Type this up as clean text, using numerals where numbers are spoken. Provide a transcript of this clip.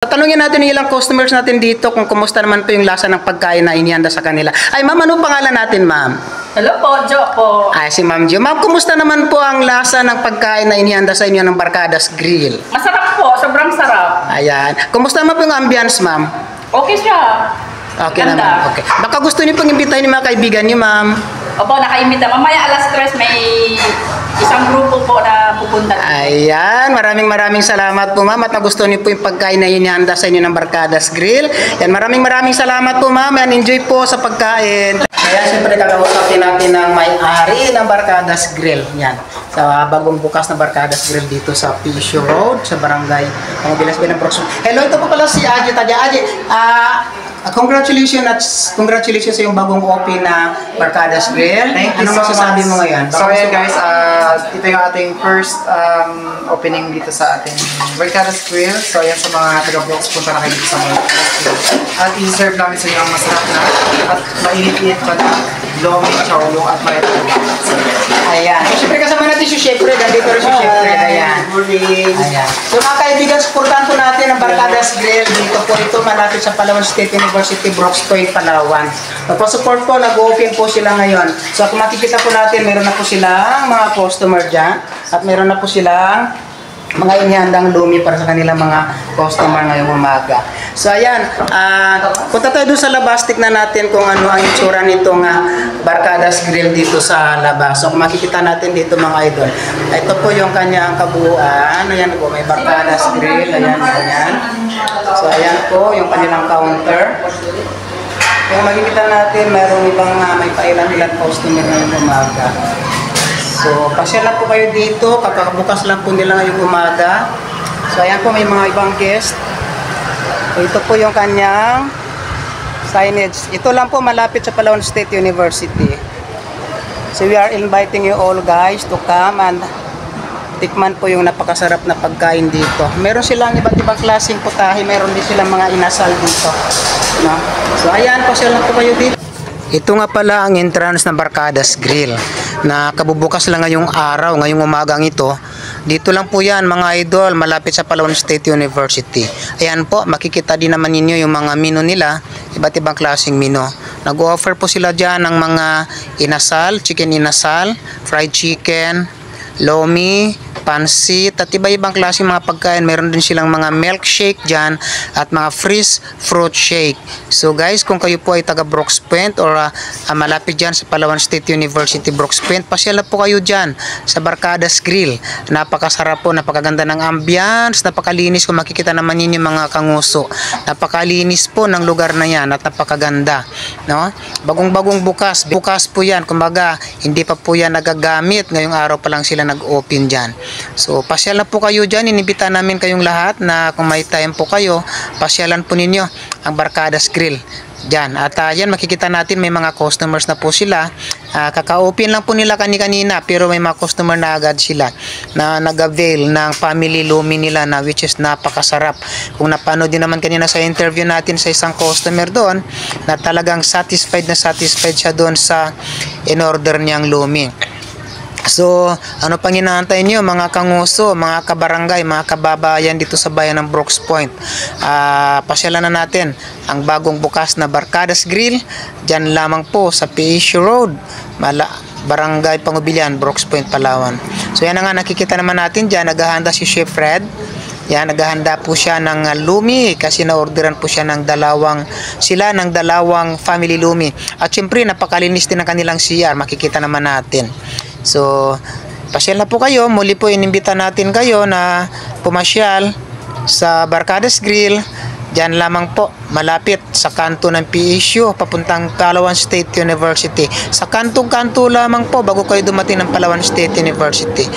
Tanungin natin yung ilang customers natin dito kung kumusta naman po yung lasa ng pagkain na inihanda sa kanila. Ay, ma'am, anong pangalan natin, ma'am? Hello po, Jo po. Ay, si Ma'am Jo. Ma'am, kumusta naman po ang lasa ng pagkain na inihanda sa inyo ng Barkadas Grill? Masarap po, sobrang sarap. Ayan. Kumusta naman po yung ambience, ma'am? Okay siya. Okay Ganda. naman. Okay. Baka gusto niyo pong imbitahin yung mga kaibigan niyo, ma'am. Opo, nakaimita. Mamaya alas 3 may isang grupo po na pupunta. Ayan, maraming salamat po, ma'am, at nagustuhan niyo po yung pagkain na inihanda sa inyo ng Barkadas Grill. Yan, maraming salamat po, ma'am, and enjoy po sa pagkain. Ayan, siyempre kakausapin natin ng may-ari ng Barkadas Grill. Yan, sa bagong bukas na Barkadas Grill dito sa Pisio Road, sa barangay Pangubilas ng Proximo. Hello, ito po pala si Aji Tadya. Aji, congratulations sa yung bagong open na Barkadas Grill. Thank you Ano so masasabi much. mo ngayon? So ayan guys, ito yung ating first opening dito sa ating Barkadas Grill. So ayan sa mga taga-vlogs, punta na kayo dito sa Barkadas Grill. At i-serve namin sa inyo ang masarap na at mainit-init pa na lomi, chowlo at mayat. Ayan. So, siyempre kasama natin si Chef Fred. Nandito rin si Chef Fred. Ayan. Ayan. So mga kaibigan, supportan po natin ang Barkadas Grill. Dito po ito malapit sa Palawan State University, Brooks Point, Palawan. Support po, nag-open po sila ngayon. So kung makikita po natin, meron na po silang mga customer dyan. At meron na po silang mga inihandang lumi para sa kanilang mga customer ngayong umaga. So ayan, punta tayo doon sa labas, tignan natin kung ano ang itsura nitong Barkadas Grill dito sa labas. So kung makikita natin dito mga idol, ito po yung kanyang kabuuan. Ayan po, may Barkadas Grill. Ayan. So ayan po yung kanilang counter. Kung makikita natin, mayroong ibang may pailan-ilan customer ngayong umaga. So, pasyal lang po kayo dito, kakabukas lang po nila ngayong umaga. So, ayan po, may mga ibang guest. So, ito po yung kanyang signage. Ito lang po, malapit sa Palawan State University. So, we are inviting you all guys to come and tikman po yung napakasarap na pagkain dito. Meron silang iba't ibang klaseng putahe, meron din silang mga inasal dito. No? So, ayan, pasyal lang po kayo dito. Ito nga pala ang entrance ng Barkadas Grill na kabubukas lang ngayong araw, ngayong umagang ito. Dito lang po yan mga idol, malapit sa Palawan State University. Ayan po, makikita din naman ninyo yung mga menu nila, iba't ibang klaseng menu. Nag-offer po sila dyan ng mga inasal, chicken inasal, fried chicken, lomi, pansit, at iba-ibang klase mga pagkain. Meron din silang mga milkshake dyan at mga freeze fruit shake. So guys, kung kayo po ay taga Brooks Point or malapit dyan sa Palawan State University, Brooks Point, pasyala po kayo dyan sa Barkadas Grill. Napakasarap po, napakaganda ng ambience, napakalinis. Kung makikita naman ninyo mga kanguso, napakalinis po ng lugar na yan at napakaganda, no? Bagong-bagong bukas po yan. Kumbaga, hindi pa po yan nagagamit. Ngayong araw pa lang sila nag-open dyan. So, pasyal na po kayo dyan. Inibita namin kayong lahat na kung may time po kayo, pasyalan po ninyo ang Barkadas Grill dyan. At yan, makikita natin may mga customers na po sila. Kaka-open lang po nila kanina, pero may mga customer na agad sila na nag-avail ng family lumi nila na which is napakasarap. Kung napanood din naman kanina sa interview natin sa isang customer doon na talagang satisfied siya doon sa in-order niyang lumi. So, ano pang inaantay niyo mga kanguso, mga kabarangay, mga kababayan dito sa bayan ng Brooks Point? Pasyalan na natin ang bagong bukas na Barkadas Grill. Diyan lamang po sa Pisio Road, Barangay Pangubilan, Brooks Point, Palawan. So, yan na nga, nakikita naman natin diyan, naghahanda si Chef Fred. Yan, naghahanda po siya ng lumi kasi na-orderan po siya ng dalawang family lumi. At syempre, napakalinis din ang kanilang CR, makikita naman natin. So, pasyal na po kayo. Muli po inimbita natin kayo na pumasyal sa Barkadas Grill. Diyan lamang po, malapit sa kanto ng PSU, papuntang Palawan State University. Sa kantong-kanto lamang po, bago kayo dumating ng Palawan State University.